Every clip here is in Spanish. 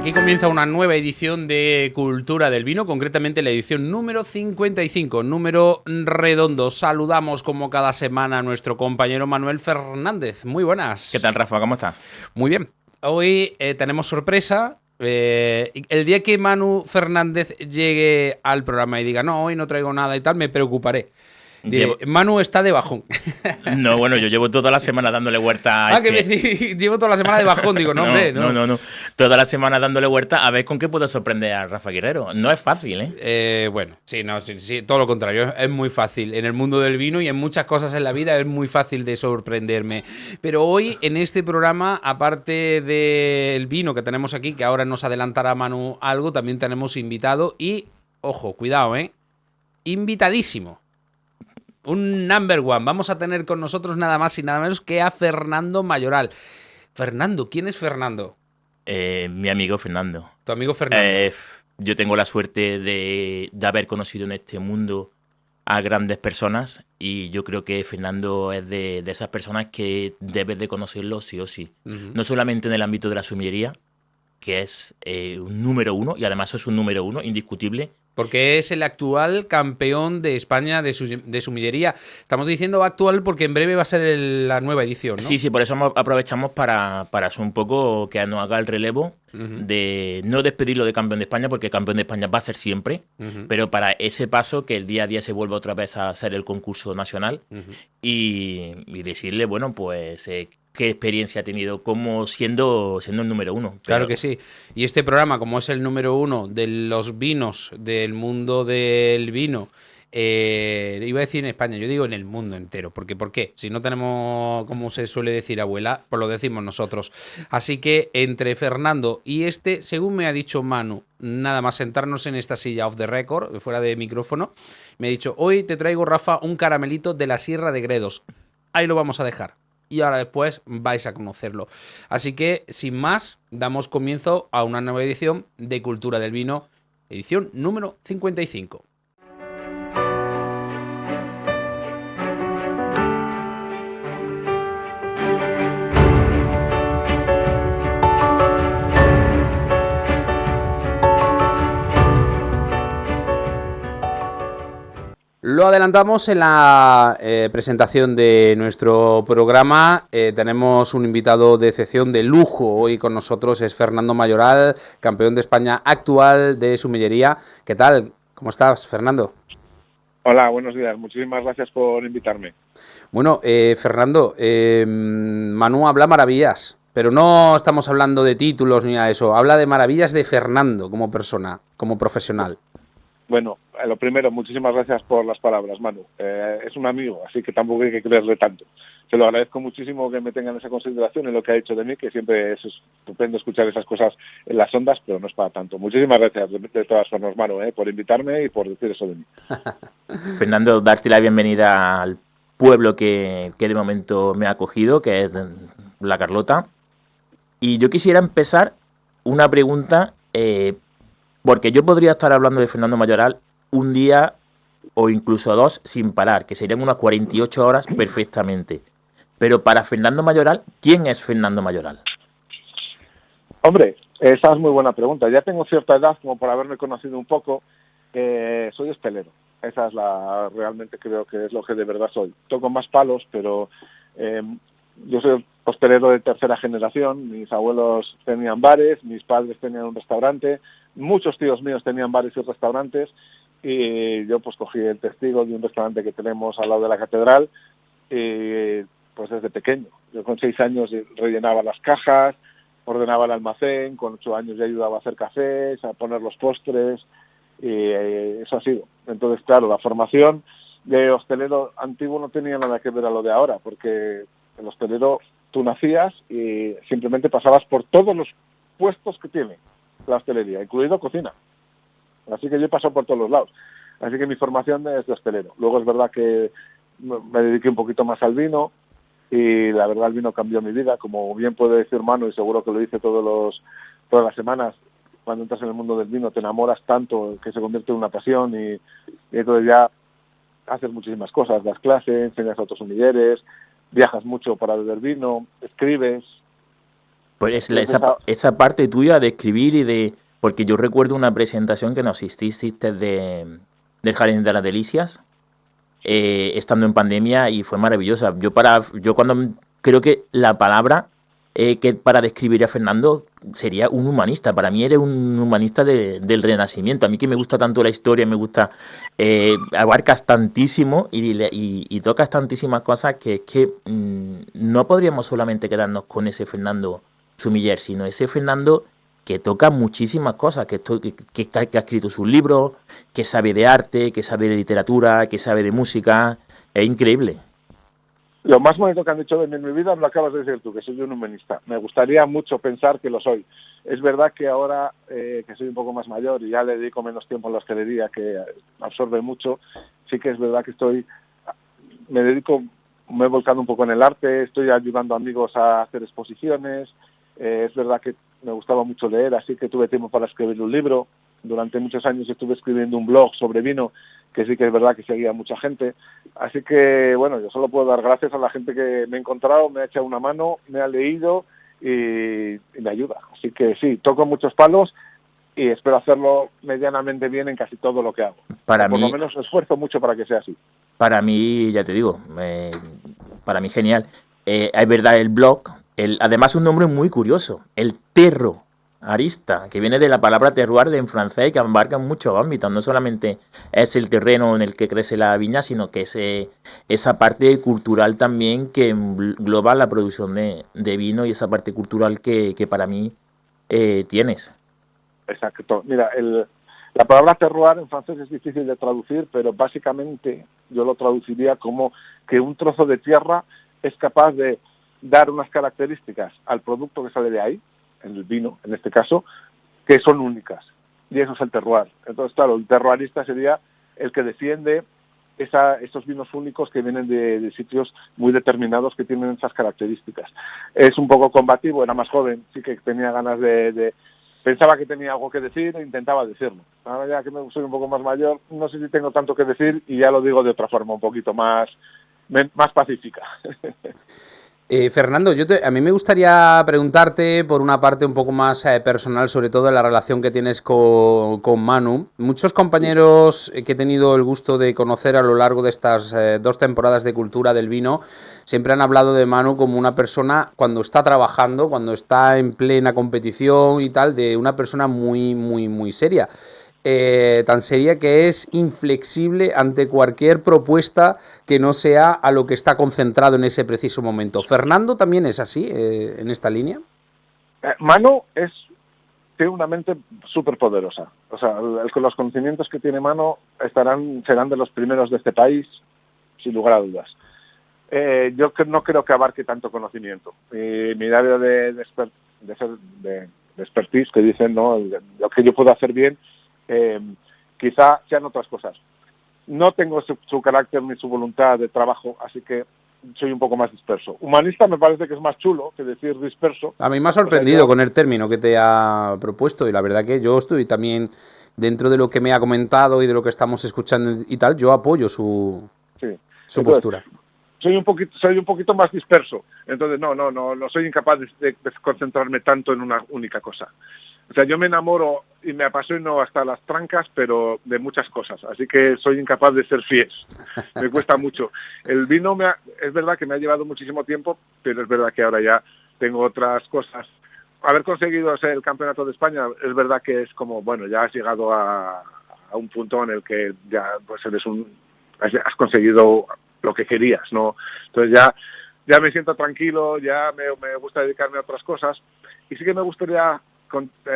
Aquí comienza una nueva edición de Cultura del Vino, concretamente la edición número 55, número redondo. Saludamos como cada semana a nuestro compañero Manuel Fernández. Muy buenas. ¿Qué tal, Rafa? ¿Cómo estás? Muy bien. Hoy tenemos sorpresa. El día que Manu Fernández llegue al programa y diga, no, hoy no traigo nada y tal, me preocuparé. Diré, Manu está de bajón. No, bueno, yo llevo toda la semana dándole vuelta a que me decís, llevo toda la semana de bajón. Digo, no, hombre, no. No. Toda la semana dándole vuelta a ver con qué puedo sorprender a Rafa Guerrero. No es fácil, ¿eh? Bueno, sí, todo lo contrario. Es muy fácil. En el mundo del vino y en muchas cosas en la vida es muy fácil de sorprenderme. Pero hoy, en este programa, aparte del vino que tenemos aquí, que ahora nos adelantará Manu algo, también tenemos invitado y, ojo, cuidado, invitadísimo. Un number one. Vamos a tener con nosotros nada más y nada menos que a Fernando Mayoral. Fernando, ¿quién es Fernando? Mi amigo Fernando. Tu amigo Fernando. Yo tengo la suerte de haber conocido en este mundo a grandes personas y yo creo que Fernando es de esas personas que debes de conocerlo sí o sí. No solamente en el ámbito de la sumillería, que es un número uno, y además es un número uno indiscutible. Porque es el actual campeón de España de sumillería. Estamos diciendo actual porque en breve va a ser la nueva edición, ¿no? Sí, por eso aprovechamos para un poco que nos haga el relevo de no despedirlo de campeón de España, porque campeón de España va a ser siempre, pero para ese paso que el día a día se vuelva otra vez a hacer el concurso nacional y decirle, bueno, pues qué experiencia ha tenido como siendo el número uno. Claro que sí. Y este programa, como es el número uno de los vinos, del mundo del vino, iba a decir en España, yo digo en el mundo entero, porque ¿por qué? Si no tenemos, como se suele decir, abuela, pues lo decimos nosotros. Así que entre Fernando y según me ha dicho Manu, nada más sentarnos en esta silla off the record, fuera de micrófono, me ha dicho, hoy te traigo, Rafa, un caramelito de la Sierra de Gredos. Ahí lo vamos a dejar. Y ahora después vais a conocerlo. Así que, sin más, damos comienzo a una nueva edición de Cultura del Vino, edición número 55. Lo adelantamos en la presentación de nuestro programa. Tenemos un invitado de excepción, de lujo. Hoy con nosotros es Fernando Mayoral, campeón de España actual de sumillería. ¿Qué tal? ¿Cómo estás, Fernando? Hola, buenos días. Muchísimas gracias por invitarme. Bueno, Fernando, Manu habla maravillas, pero no estamos hablando de títulos ni nada de eso. Habla de maravillas de Fernando como persona, como profesional. Bueno, lo primero, muchísimas gracias por las palabras, Manu. Es un amigo, así que tampoco hay que creerle tanto. Se lo agradezco muchísimo que me tengan esa consideración en lo que ha hecho de mí, que siempre es estupendo escuchar esas cosas en las ondas, pero no es para tanto. Muchísimas gracias de todas formas, Manu, por invitarme y por decir eso de mí. Fernando, darte la bienvenida al pueblo que de momento me ha acogido, que es La Carlota. Y yo quisiera empezar una pregunta, porque yo podría estar hablando de Fernando Mayoral un día o incluso dos sin parar, que serían unas 48 horas perfectamente. Pero para Fernando Mayoral, ¿quién es Fernando Mayoral? Hombre, esa es muy buena pregunta. Ya tengo cierta edad como por haberme conocido un poco. Soy hostelero. Esa es realmente creo que es lo que de verdad soy. Toco más palos, pero yo soy hostelero de tercera generación. Mis abuelos tenían bares, mis padres tenían un restaurante, muchos tíos míos tenían bares y restaurantes, y yo pues cogí el testigo de un restaurante que tenemos al lado de la catedral, y pues desde pequeño. Yo con 6 años rellenaba las cajas, ordenaba el almacén, con 8 años ya ayudaba a hacer cafés, a poner los postres, y eso ha sido. Entonces, claro, la formación de hostelero antiguo no tenía nada que ver a lo de ahora, porque el hostelero tú nacías y simplemente pasabas por todos los puestos que tiene la hostelería, incluido cocina. Así que yo he pasado por todos los lados. Así que mi formación es de hostelero. Luego es verdad que me dediqué un poquito más al vino y la verdad el vino cambió mi vida, como bien puede decir Manu, y seguro que lo dice todas las semanas. Cuando entras en el mundo del vino te enamoras tanto que se convierte en una pasión y entonces ya haces muchísimas cosas, das clases, enseñas a otros sumilleres, viajas mucho para beber vino, escribes, Pues Entonces, esa parte tuya de escribir y de... Porque yo recuerdo una presentación que nos asististe del Jardín de las Delicias, estando en pandemia, y fue maravillosa. Yo cuando creo que la palabra que para describir a Fernando sería un humanista. Para mí eres un humanista del Renacimiento. A mí que me gusta tanto la historia, me gusta... abarcas tantísimo y tocas tantísimas cosas que es que no podríamos solamente quedarnos con ese Fernando Sumiller, sino ese Fernando que toca muchísimas cosas, que ha escrito sus libros, que sabe de arte, que sabe de literatura, que sabe de música. Es increíble. lo más bonito que han dicho de mí en mi vida me lo acabas de decir tú, que soy un humanista. Me gustaría mucho pensar que lo soy. Es verdad que ahora que soy un poco más mayor y ya le dedico menos tiempo a la hostelería, que absorbe mucho, sí que es verdad que me he volcado un poco en el arte, estoy ayudando a amigos a hacer exposiciones. Es verdad que me gustaba mucho leer, así que tuve tiempo para escribir un libro. Durante muchos años estuve escribiendo un blog sobre vino, que sí que es verdad que seguía mucha gente. Así que, bueno, yo solo puedo dar gracias a la gente que me ha encontrado, me ha echado una mano, me ha leído y me ayuda. Así que sí, toco muchos palos y espero hacerlo medianamente bien en casi todo lo que hago. Para Por mí, lo menos esfuerzo mucho para que sea así. Para mí, ya te digo, para mí genial. Es verdad, el blog, además un nombre muy curioso, el terroarista, que viene de la palabra terroir en francés y que abarca muchos ámbitos. No solamente es el terreno en el que crece la viña, sino que es esa parte cultural también que engloba la producción de vino y esa parte cultural que para mí tienes. Exacto. Mira, la palabra terroir en francés es difícil de traducir, pero básicamente yo lo traduciría como que un trozo de tierra es capaz de dar unas características al producto que sale de ahí, en el vino en este caso, que son únicas. Y eso es el terroir. Entonces, claro, el terroirista sería el que defiende esos vinos únicos que vienen de sitios muy determinados que tienen esas características. Es un poco combativo, era más joven, sí que tenía ganas pensaba que tenía algo que decir e intentaba decirlo. Ahora ya que soy un poco más mayor, no sé si tengo tanto que decir y ya lo digo de otra forma, un poquito más pacífica. Fernando, a mí me gustaría preguntarte por una parte un poco más personal, sobre todo la relación que tienes con Manu. Muchos compañeros que he tenido el gusto de conocer a lo largo de estas 2 temporadas de Cultura del Vino siempre han hablado de Manu como una persona, cuando está trabajando, cuando está en plena competición y tal, de una persona muy, muy, muy seria. Tan seria que es inflexible ante cualquier propuesta que no sea a lo que está concentrado en ese preciso momento. ¿Fernando también es así en esta línea? Manu tiene una mente súper poderosa. O sea, los conocimientos que tiene Manu serán de los primeros de este país, sin lugar a dudas. Yo no creo que abarque tanto conocimiento. Mi área de expertise, que dicen, ¿no? Lo que yo puedo hacer bien, quizá sean otras cosas. No tengo su carácter ni su voluntad de trabajo, así que soy un poco más disperso. Humanista me parece que es más chulo que decir disperso. A mí me ha sorprendido con el término que te ha propuesto y la verdad que yo estoy también dentro de lo que me ha comentado y de lo que estamos escuchando y tal, yo apoyo su postura. Soy un poquito más disperso, entonces no soy incapaz de concentrarme tanto en una única cosa. O sea, yo me enamoro y me apasiono hasta las trancas, pero de muchas cosas. Así que soy incapaz de ser fiel. Me cuesta mucho. El vino es verdad que me ha llevado muchísimo tiempo, pero es verdad que ahora ya tengo otras cosas. Haber conseguido ser el campeonato de España, es verdad que es como, bueno, ya has llegado a un punto en el que ya pues has conseguido lo que querías, ¿no? Entonces ya me siento tranquilo, ya me gusta dedicarme a otras cosas. Y sí que me gustaría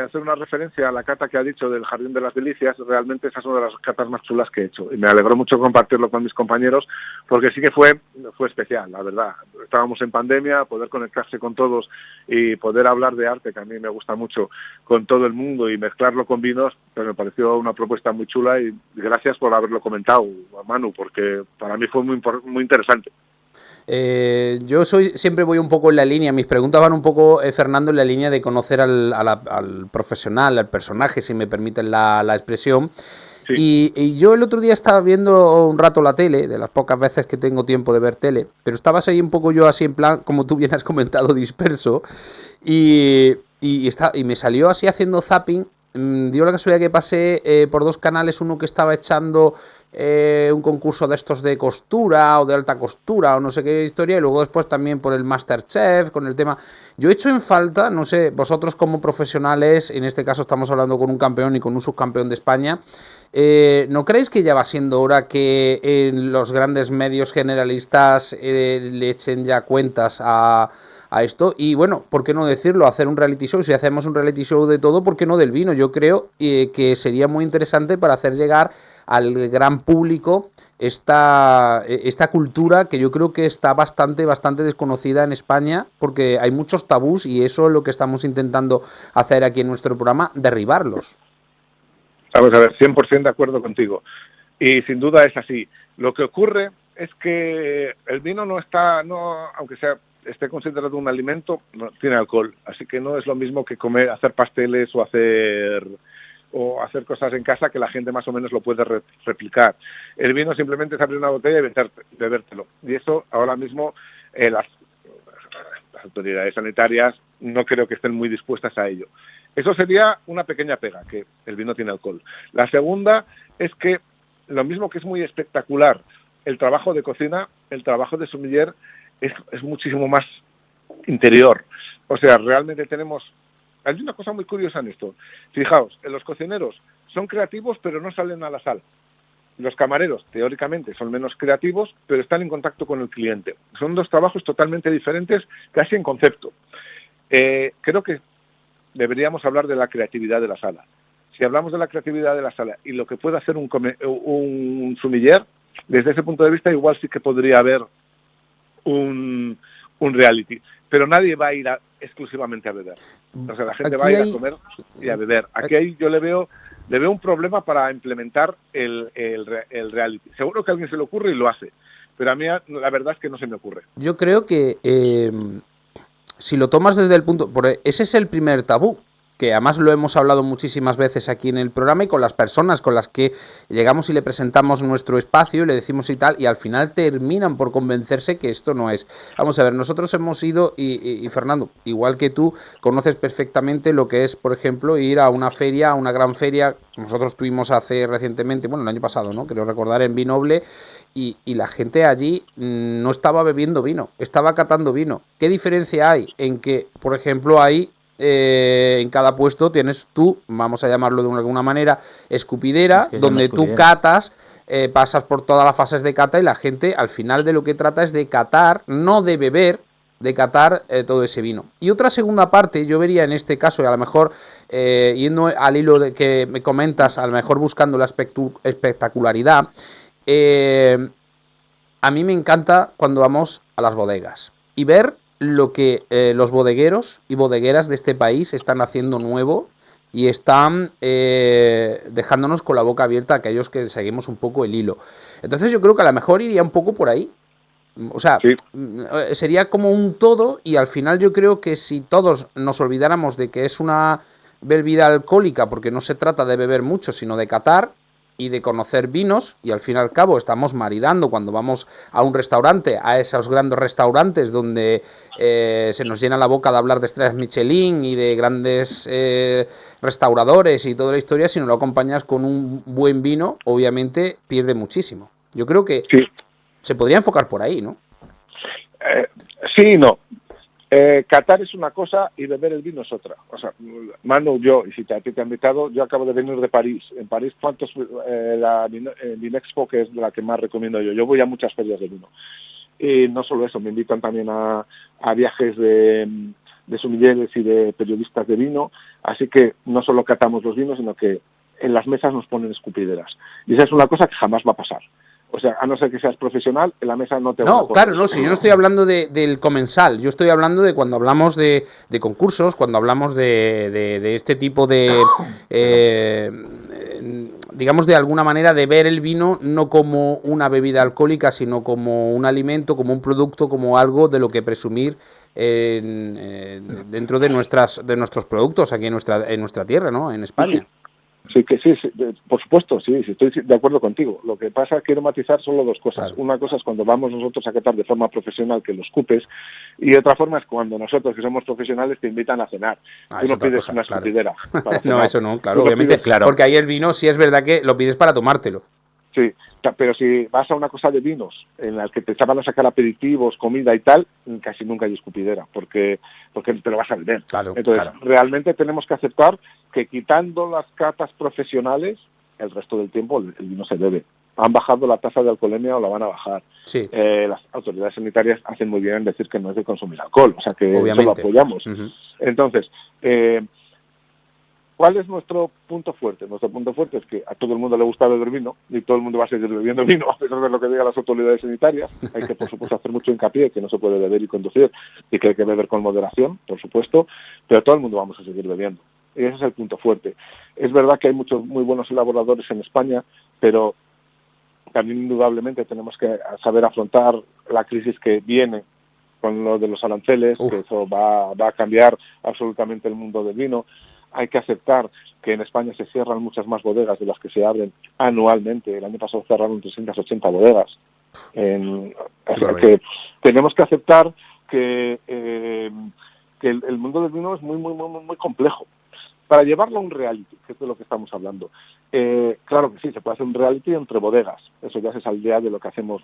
hacer una referencia a la cata que ha dicho del Jardín de las Delicias. Realmente esa es una de las catas más chulas que he hecho y me alegró mucho compartirlo con mis compañeros porque sí que fue especial, la verdad. Estábamos en pandemia, poder conectarse con todos y poder hablar de arte, que a mí me gusta mucho, con todo el mundo y mezclarlo con vinos, pues me pareció una propuesta muy chula y gracias por haberlo comentado, Manu, porque para mí fue muy interesante. Yo siempre voy un poco en la línea, mis preguntas van un poco, Fernando, en la línea de conocer al profesional, al personaje, si me permiten la expresión. Sí. Y yo el otro día estaba viendo un rato la tele, de las pocas veces que tengo tiempo de ver tele, pero estabas ahí un poco yo así en plan, como tú bien has comentado, disperso, y me salió así haciendo zapping. Dio la casualidad que pasé por dos canales, uno que estaba echando un concurso de estos de costura o de alta costura o no sé qué historia, y luego después también por el MasterChef con el tema. Yo he hecho en falta, no sé, vosotros como profesionales, en este caso estamos hablando con un campeón y con un subcampeón de España, ¿no creéis que ya va siendo hora que en los grandes medios generalistas le echen ya cuentas a esto? Y bueno, ¿por qué no decirlo? Hacer un reality show. Si hacemos un reality show de todo, ¿por qué no del vino? Yo creo que sería muy interesante para hacer llegar al gran público esta cultura que yo creo que está bastante desconocida en España, porque hay muchos tabús y eso es lo que estamos intentando hacer aquí en nuestro programa, derribarlos. Vamos a ver, 100% de acuerdo contigo. Y sin duda es así. Lo que ocurre es que el vino aunque esté considerado un alimento, no tiene alcohol. Así que no es lo mismo que comer, hacer pasteles o hacer cosas en casa que la gente más o menos lo puede replicar. El vino simplemente es abrir una botella y bebértelo. Y eso ahora mismo las autoridades sanitarias no creo que estén muy dispuestas a ello. Eso sería una pequeña pega, que el vino tiene alcohol. La segunda es que lo mismo que es muy espectacular el trabajo de cocina, el trabajo de sommelier es muchísimo más interior. O sea, realmente hay una cosa muy curiosa en esto. Fijaos, los cocineros son creativos pero no salen a la sala. Los camareros, teóricamente, son menos creativos, pero están en contacto con el cliente. Son dos trabajos totalmente diferentes, casi en concepto. Creo que deberíamos hablar de la creatividad de la sala. Si hablamos de la creatividad de la sala y lo que puede hacer un sommelier, desde ese punto de vista igual sí que podría haber un reality. Pero nadie va a ir exclusivamente a beber. O sea, la gente va a ir a comer y a beber. Aquí yo le veo un problema para implementar el reality. Seguro que a alguien se le ocurre y lo hace. Pero a mí la verdad es que no se me ocurre. Yo creo que si lo tomas desde el punto... Ese es el primer tabú, que además lo hemos hablado muchísimas veces aquí en el programa y con las personas con las que llegamos y le presentamos nuestro espacio y le decimos y tal, y al final terminan por convencerse que esto no es. Vamos a ver, nosotros hemos ido, y Fernando, igual que tú, conoces perfectamente lo que es, por ejemplo, ir a una feria, a una gran feria. Nosotros estuvimos hace recientemente, bueno, el año pasado, ¿no? Creo recordar, en Vinoble, y la gente allí no estaba bebiendo vino, estaba catando vino. ¿Qué diferencia hay en que, por ejemplo, hay... en cada puesto tienes tú, vamos a llamarlo de alguna manera, escupidera, donde tú catas, pasas por todas las fases de cata y la gente al final de lo que trata es de catar, no de beber, de catar todo ese vino. Y otra segunda parte, yo vería en este caso, y a lo mejor yendo al hilo de que me comentas, a lo mejor buscando la espectacularidad, a mí me encanta cuando vamos a las bodegas y ver lo que los bodegueros y bodegueras de este país están haciendo nuevo y están dejándonos con la boca abierta a aquellos que seguimos un poco el hilo. Entonces yo creo que a lo mejor iría un poco por ahí. O sea, sí, sería como un todo, y al final yo creo que si todos nos olvidáramos de que es una bebida alcohólica, porque no se trata de beber mucho, sino de catar y de conocer vinos, y al fin y al cabo estamos maridando cuando vamos a un restaurante, a esos grandes restaurantes donde se nos llena la boca de hablar de estrellas Michelin y de grandes restauradores y toda la historia. Si no lo acompañas con un buen vino, obviamente pierde muchísimo. Yo creo que sí, se podría enfocar por ahí, ¿no? Sí y no. Catar es una cosa y beber el vino es otra. O sea, Manu, yo, y si a ti te han invitado, yo acabo de venir de París. En París, la Vinexpo, que es la que más recomiendo yo. Yo voy a muchas ferias de vino. Y no solo eso, me invitan también a viajes de sommeliers y de periodistas de vino. Así que no solo catamos los vinos, sino que en las mesas nos ponen escupideras. Y esa es una cosa que jamás va a pasar. O sea, a no ser que seas profesional, en la mesa no te va a poner. No, claro, no, si yo no estoy hablando del comensal, yo estoy hablando de cuando hablamos de concursos, cuando hablamos de este tipo de, digamos, de alguna manera, de ver el vino no como una bebida alcohólica, sino como un alimento, como un producto, como algo de lo que presumir dentro de nuestros productos aquí en nuestra tierra, ¿no? En España. Sí, que sí, por supuesto, sí, estoy de acuerdo contigo. Lo que pasa, quiero matizar solo dos cosas. Claro. Una cosa es cuando vamos nosotros a catar de forma profesional que los cupes, y otra forma es cuando nosotros, que somos profesionales, te invitan a cenar. Tú Es no otra pides cosa, una claro. escupidera para No, cenar. eso no, claro, Tú lo obviamente. pides- Claro. Porque ahí el vino sí es verdad que lo pides para tomártelo. Sí, pero si vas a una cosa de vinos en la que te van a sacar aperitivos, comida y tal, casi nunca hay escupidera, porque te lo vas a beber. Claro, Entonces, claro. realmente tenemos que aceptar que quitando las catas profesionales, el resto del tiempo el vino se bebe. Han bajado la tasa de alcoholemia o la van a bajar. Sí, Las autoridades sanitarias hacen muy bien en decir que no es de consumir alcohol, o sea que eso lo obviamente. apoyamos. Ujú. Entonces, ¿cuál es nuestro punto fuerte? Nuestro punto fuerte es que a todo el mundo le gusta beber vino y todo el mundo va a seguir bebiendo vino a pesar de lo que digan las autoridades sanitarias. Hay que, por supuesto, hacer mucho hincapié que no se puede beber y conducir y que hay que beber con moderación, por supuesto, pero todo el mundo vamos a seguir bebiendo. Y ese es el punto fuerte. Es verdad que hay muchos muy buenos elaboradores en España, pero también indudablemente tenemos que saber afrontar la crisis que viene con lo de los aranceles, que eso va a cambiar absolutamente el mundo del vino. Hay que aceptar que en España se cierran muchas más bodegas de las que se abren anualmente. El año pasado cerraron 380 bodegas. O sea que tenemos que aceptar que el mundo del vino es muy complejo. Para llevarlo a un reality, que es de lo que estamos hablando, claro que sí, se puede hacer un reality entre bodegas. Eso ya se saldría de lo que hacemos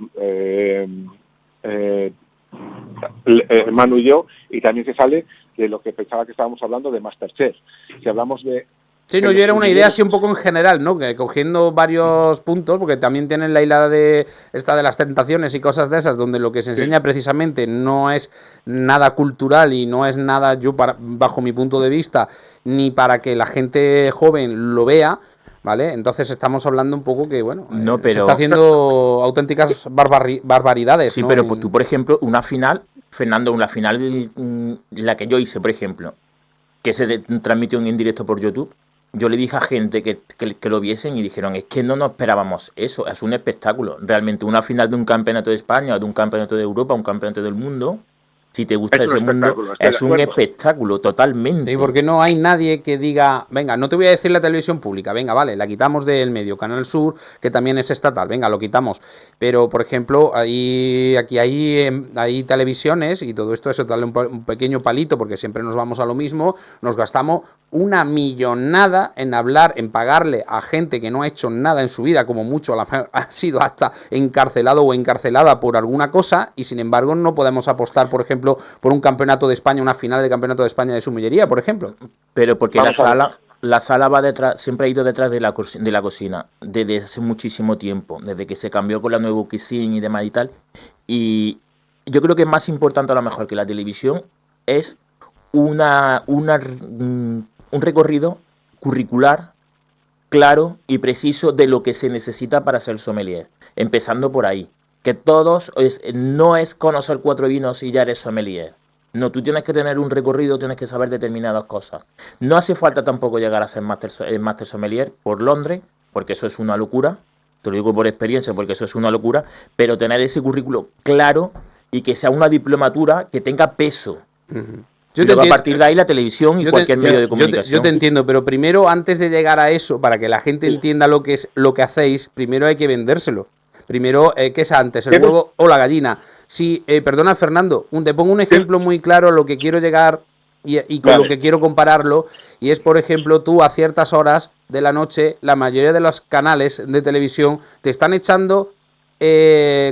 Manu y yo, y también se sale de lo que pensaba que estábamos hablando de MasterChef. Si hablamos de... Sí, no, yo era una idea así un poco en general, ¿no? Que cogiendo varios puntos, porque también tienen la hilada de esta de las tentaciones y cosas de esas, donde lo que se enseña precisamente no es nada cultural y no es nada, bajo mi punto de vista, ni para que la gente joven lo vea, ¿vale? Entonces estamos hablando un poco que, bueno, No, pero... se está haciendo auténticas barbaridades, Sí, ¿no? pero tú, por ejemplo, una final, Fernando, una final, la que yo hice, por ejemplo, que se transmitió en directo por YouTube, yo le dije a gente que lo viesen y dijeron, es que no nos esperábamos eso, es un espectáculo. Realmente una final de un campeonato de España, de un campeonato de Europa, un campeonato del mundo, si te gusta ese mundo, es un espectáculo totalmente. Sí, porque no hay nadie que diga, venga, no te voy a decir la televisión pública, venga, vale, la quitamos del medio, Canal Sur, que también es estatal, venga, lo quitamos. Pero, por ejemplo, aquí hay televisiones y todo esto, eso darle un pequeño palito, porque siempre nos vamos a lo mismo, nos gastamos una millonada en hablar, en pagarle a gente que no ha hecho nada en su vida, como mucho ha sido hasta encarcelado o encarcelada por alguna cosa, y sin embargo no podemos apostar, por ejemplo, por un campeonato de España, una final de campeonato de España de sumillería, por ejemplo. Pero porque la sala va detrás, siempre ha ido detrás de la cocina, desde hace muchísimo tiempo, desde que se cambió con la nueva cuisine y demás y tal. Y yo creo que es más importante a lo mejor que la televisión es un recorrido curricular claro y preciso de lo que se necesita para ser sommelier. Empezando por ahí. Que no es conocer 4 vinos y ya eres sommelier. No, tú tienes que tener un recorrido, tienes que saber determinadas cosas. No hace falta tampoco llegar a ser Master Sommelier por Londres, porque eso es una locura. Te lo digo por experiencia, porque eso es una locura. Pero tener ese currículo claro y que sea una diplomatura que tenga peso. Y luego a partir de ahí la televisión y cualquier medio de comunicación. Yo te entiendo, pero primero, antes de llegar a eso, para que la gente entienda lo que es lo que hacéis, primero hay que vendérselo. Primero, ¿qué es antes? ¿El huevo o la gallina? Sí, perdona, Fernando, te pongo un ejemplo muy claro a lo que quiero llegar y con lo que quiero compararlo. Y es, por ejemplo, tú a ciertas horas de la noche, la mayoría de los canales de televisión te están echando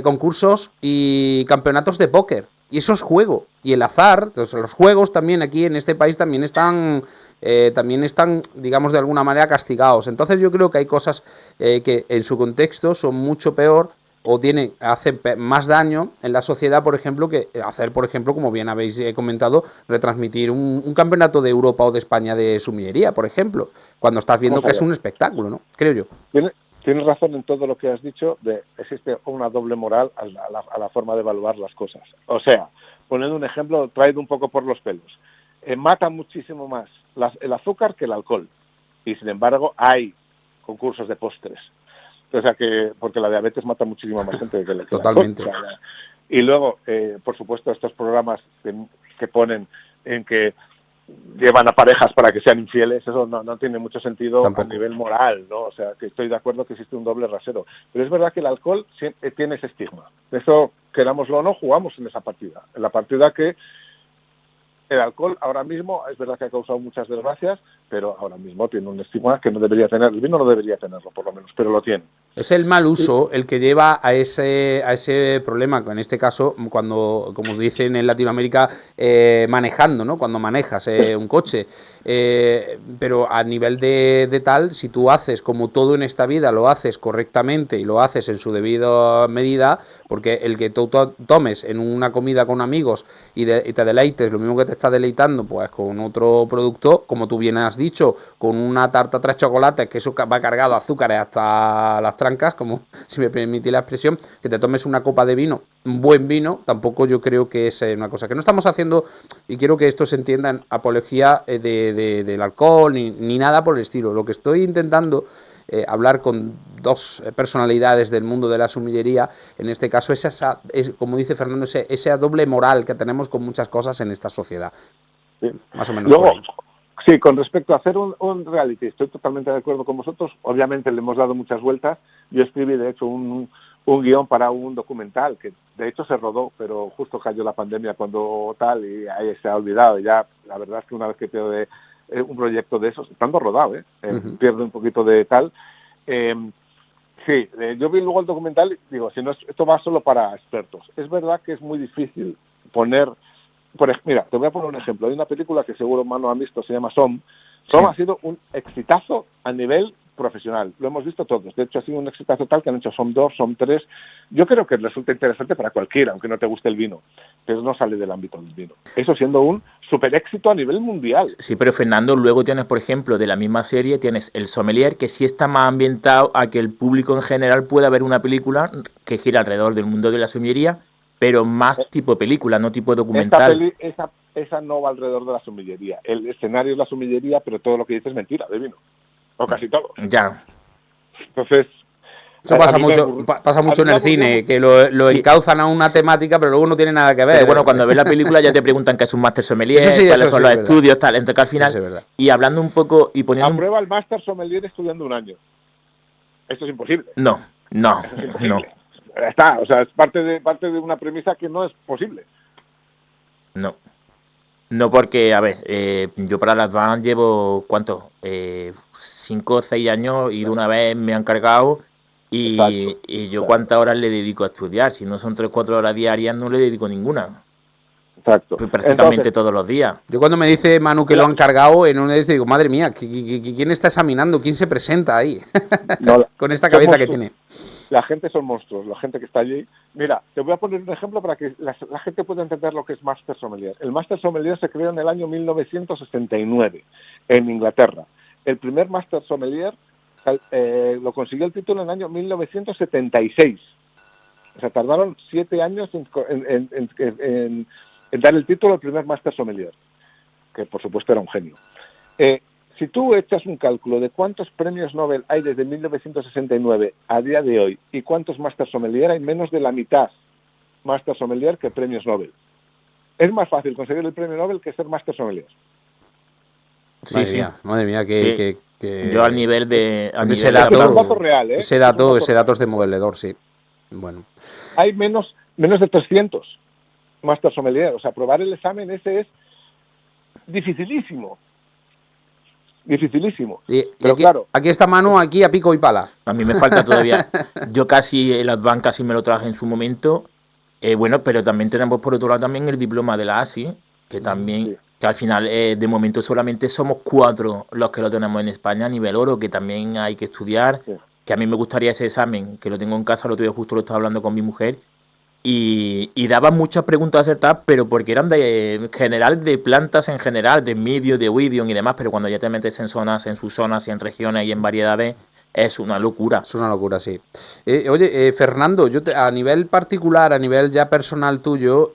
concursos y campeonatos de póker. Y eso es juego. Y el azar, entonces, los juegos también aquí en este país también están, digamos, de alguna manera castigados. Entonces yo creo que hay cosas que en su contexto son mucho peor o hacen más daño en la sociedad, por ejemplo, que hacer, por ejemplo, como bien habéis comentado, retransmitir un campeonato de Europa o de España de sumillería, por ejemplo, cuando estás viendo que es un espectáculo, ¿no? Creo yo. Tienes razón en todo lo que has dicho, existe una doble moral a la forma de evaluar las cosas. O sea, poniendo un ejemplo, traído un poco por los pelos, mata muchísimo más el azúcar que el alcohol. Y sin embargo hay concursos de postres. O sea que, porque la diabetes mata muchísima más gente que el Totalmente. alcohol. Y luego, por supuesto, estos programas que ponen en que llevan a parejas para que sean infieles, eso no tiene mucho sentido. Tampoco. A nivel moral, ¿no? O sea, que estoy de acuerdo que existe un doble rasero. Pero es verdad que el alcohol tiene ese estigma. Eso, querámoslo o no, jugamos en esa partida. En la partida que el alcohol ahora mismo, es verdad que ha causado muchas desgracias, pero ahora mismo tiene un estigma que no debería tener. El vino no debería tenerlo, por lo menos, pero lo tiene. Es el mal uso el que lleva a ese problema, en este caso, cuando, como dicen en Latinoamérica, manejando, ¿no? Cuando manejas un coche. Pero a nivel de tal, si tú haces, como todo en esta vida, lo haces correctamente y lo haces en su debida medida, porque el que tú tomes en una comida con amigos y te deleites, lo mismo que te está deleitando, pues con otro producto, como tú bien has dicho, con una tarta tres chocolates, que eso va cargado de azúcares hasta las trancas, como si me permitís la expresión, que te tomes una copa de vino, un buen vino, tampoco yo creo que es una cosa que no estamos haciendo, y quiero que esto se entienda en apología del alcohol ni nada por el estilo. Lo que estoy intentando hablar con dos personalidades del mundo de la sumillería, en este caso es como dice Fernando, esa doble moral que tenemos con muchas cosas en esta sociedad. Sí. Más o menos. Luego, sí, con respecto a hacer un reality, estoy totalmente de acuerdo con vosotros. Obviamente le hemos dado muchas vueltas. Yo escribí, de hecho, un guión para un documental que, de hecho, se rodó, pero justo cayó la pandemia cuando tal y ahí se ha olvidado. Ya, la verdad es que una vez que pierde un proyecto de esos, estando rodado, pierde un poquito de tal. Sí, yo vi luego el documental y digo, si no, esto va solo para expertos. Es verdad que es muy difícil poner... Mira, te voy a poner un ejemplo. Hay una película que seguro Manu ha visto, se llama Som. Som Sí. ha sido un exitazo a nivel profesional. Lo hemos visto todos. De hecho, ha sido un exitazo tal que han hecho Som 2, Som 3. Yo creo que resulta interesante para cualquiera, aunque no te guste el vino. Pero no sale del ámbito del vino. Eso siendo un super éxito a nivel mundial. Sí, pero Fernando, luego tienes, por ejemplo, de la misma serie, tienes El Sommelier, que sí está más ambientado a que el público en general pueda ver una película que gira alrededor del mundo de la sommeliería, pero más tipo película, no tipo documental. Esa no va alrededor de la somillería. El escenario es la somillería, pero todo lo que dice es mentira de vino. O casi todo. Ya. Entonces... Eso pasa mucho en el cine, que lo Sí. encauzan a una temática, pero luego no tiene nada que ver. Pero bueno, cuando ves la película ya te preguntan qué es un Master Sommelier, Eso sí, cuáles eso son sí los es verdad. estudios, tal. Entonces, al final, Eso sí es verdad. y hablando un poco y poniendo... Aprueba el Master Sommelier estudiando un año. Esto es imposible. No. Eso es imposible. Ya está, o sea, es parte de una premisa que no es posible. No, porque, a ver, yo para las van llevo, ¿cuánto? 5 o 6 años y de una vez me han cargado y yo cuántas horas le dedico a estudiar. Si no son 3 o 4 horas diarias, no le dedico ninguna. Exacto. Pues prácticamente Entonces, todos los días. Yo cuando me dice Manu que lo han cargado en un de digo, madre mía, ¿quién está examinando? ¿Quién se presenta ahí? No, Con esta cabeza que tiene. La gente son monstruos, la gente que está allí. Mira, te voy a poner un ejemplo para que la gente pueda entender lo que es Master Sommelier. El Master Sommelier se creó en el año 1969 en Inglaterra. El primer Master Sommelier lo consiguió el título en el año 1976. O sea, tardaron 7 años en dar el título al primer Master Sommelier, que por supuesto era un genio. Si tú echas un cálculo de cuántos premios Nobel hay desde 1969 a día de hoy y cuántos Master Sommelier, hay menos de la mitad Master Sommelier que premios Nobel. Es más fácil conseguir el premio Nobel que ser Master Sommelier. Madre mía, Sí. Yo al nivel de... Ese Es un dato real, ¿eh? Ese dato es demoledor, sí. Bueno. Hay menos de 300 Master Sommelier. O sea, aprobar el examen ese es dificilísimo. Dificilísimo. Pero aquí, claro, aquí está Manu, aquí a pico y pala. A mí me falta todavía. Yo casi el Advan casi me lo traje en su momento. Bueno, pero también tenemos por otro lado también el diploma de la ASI, que también, sí. que al final de momento solamente somos 4 los que lo tenemos en España a nivel oro, que también hay que estudiar. Sí. Que a mí me gustaría ese examen, que lo tengo en casa, el otro día justo lo estaba hablando con mi mujer. Y daba muchas preguntas acertadas, pero porque eran de general de plantas en general, de medio, de Oidium y demás, pero cuando ya te metes en zonas, en subzonas y en regiones y en variedades, es una locura. Es una locura, sí. Oye, Fernando, a nivel particular, a nivel ya personal tuyo,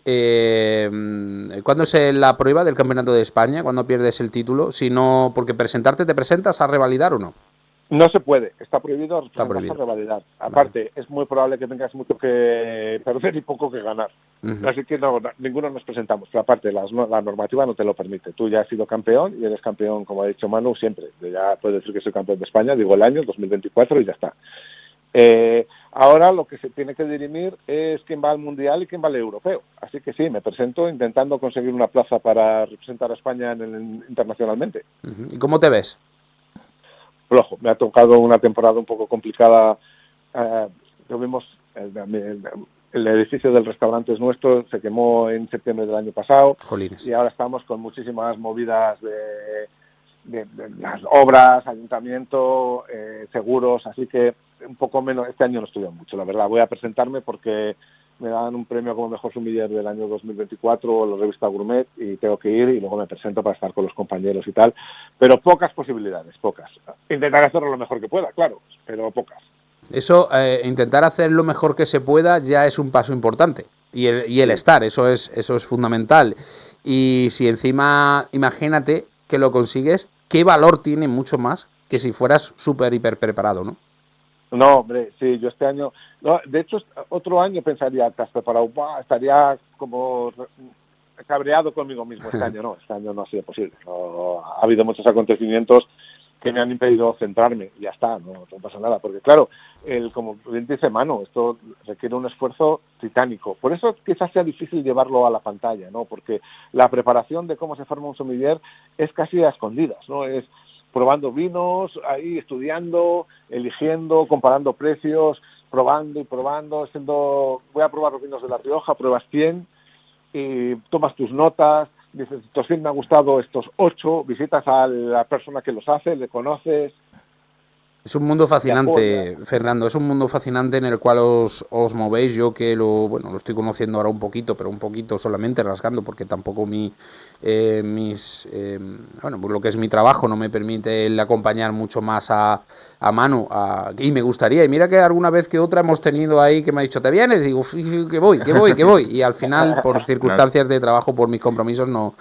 ¿cuándo es la prueba del Campeonato de España? ¿Cuándo pierdes el título? Si no, porque presentarte, ¿te presentas a revalidar o no? No se puede, está prohibido Está prohibido. revalidar. Aparte, es muy probable que tengas mucho que perder y poco que ganar. Así que ninguno nos presentamos. Pero aparte, la normativa no te lo permite. Tú ya has sido campeón y eres campeón, como ha dicho Manu, siempre. Yo ya puedo decir que soy campeón de España, digo el año, 2024, y ya está. Ahora lo que se tiene que dirimir es quién va al Mundial y quién va al Europeo. Así que sí, me presento intentando conseguir una plaza para representar a España internacionalmente. ¿Y cómo te ves? Flojo. Me ha tocado una temporada un poco complicada. Tuvimos el edificio del restaurante es nuestro, se quemó en septiembre del año pasado. Jolines. Y ahora estamos con muchísimas movidas de las obras, ayuntamiento, seguros, así que un poco menos. Este año no estudio mucho, la verdad. Voy a presentarme porque me dan un premio como mejor sumiller del año 2024 en la revista Gourmet y tengo que ir y luego me presento para estar con los compañeros y tal, pero pocas posibilidades, pocas. Intentaré hacerlo lo mejor que pueda, claro, pero pocas. Eso, intentar hacer lo mejor que se pueda ya es un paso importante y el estar, eso es fundamental. Y si encima, imagínate que lo consigues, ¿qué valor tiene mucho más que si fueras súper hiper preparado, ¿no? No, hombre, sí, yo este año... No, de hecho, otro año pensaría que has preparado, estaría como cabreado conmigo mismo. Este año no ha sido posible. No, ha habido muchos acontecimientos que me han impedido centrarme y ya está, no pasa nada. Porque claro, como bien dice Manu, esto requiere un esfuerzo titánico. Por eso quizás sea difícil llevarlo a la pantalla, ¿no? Porque la preparación de cómo se forma un sommelier es casi a escondidas, ¿no? Es probando vinos, ahí estudiando, eligiendo, comparando precios, probando y probando, voy a probar los vinos de La Rioja, pruebas 100 y tomas tus notas, dices, estos 100 me ha gustado, estos 8, visitas a la persona que los hace, le conoces. Es un mundo fascinante, Fernando, es un mundo fascinante en el cual os movéis. Yo que lo estoy conociendo ahora un poquito, pero un poquito solamente rasgando, porque tampoco lo que es mi trabajo no me permite el acompañar mucho más a Manu, y me gustaría, y mira que alguna vez que otra hemos tenido ahí que me ha dicho, ¿te vienes? Digo, que voy, y al final, por circunstancias de trabajo, por mis compromisos, no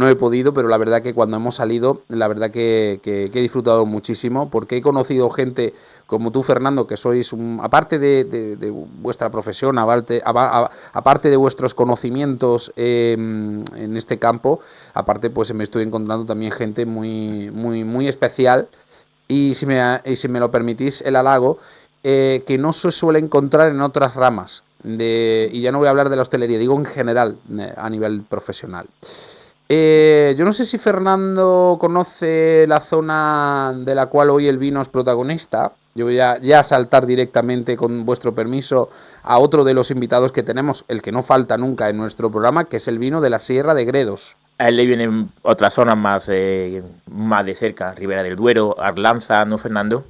he podido, pero la verdad que cuando hemos salido, la verdad que he disfrutado muchísimo, porque he conocido gente como tú, Fernando, que sois, aparte de vuestra profesión, aparte de vuestros conocimientos en este campo, aparte pues me estoy encontrando también gente muy, muy, muy especial, y si me lo permitís el halago, que no se suele encontrar en otras ramas, y ya no voy a hablar de la hostelería, digo en general, a nivel profesional. Yo no sé si Fernando conoce la zona de la cual hoy el vino es protagonista. Yo voy a saltar directamente, con vuestro permiso, a otro de los invitados que tenemos, el que no falta nunca en nuestro programa, que es el vino de la Sierra de Gredos. A él le vienen otras zonas más de cerca, Ribera del Duero, Arlanza, ¿no, Fernando?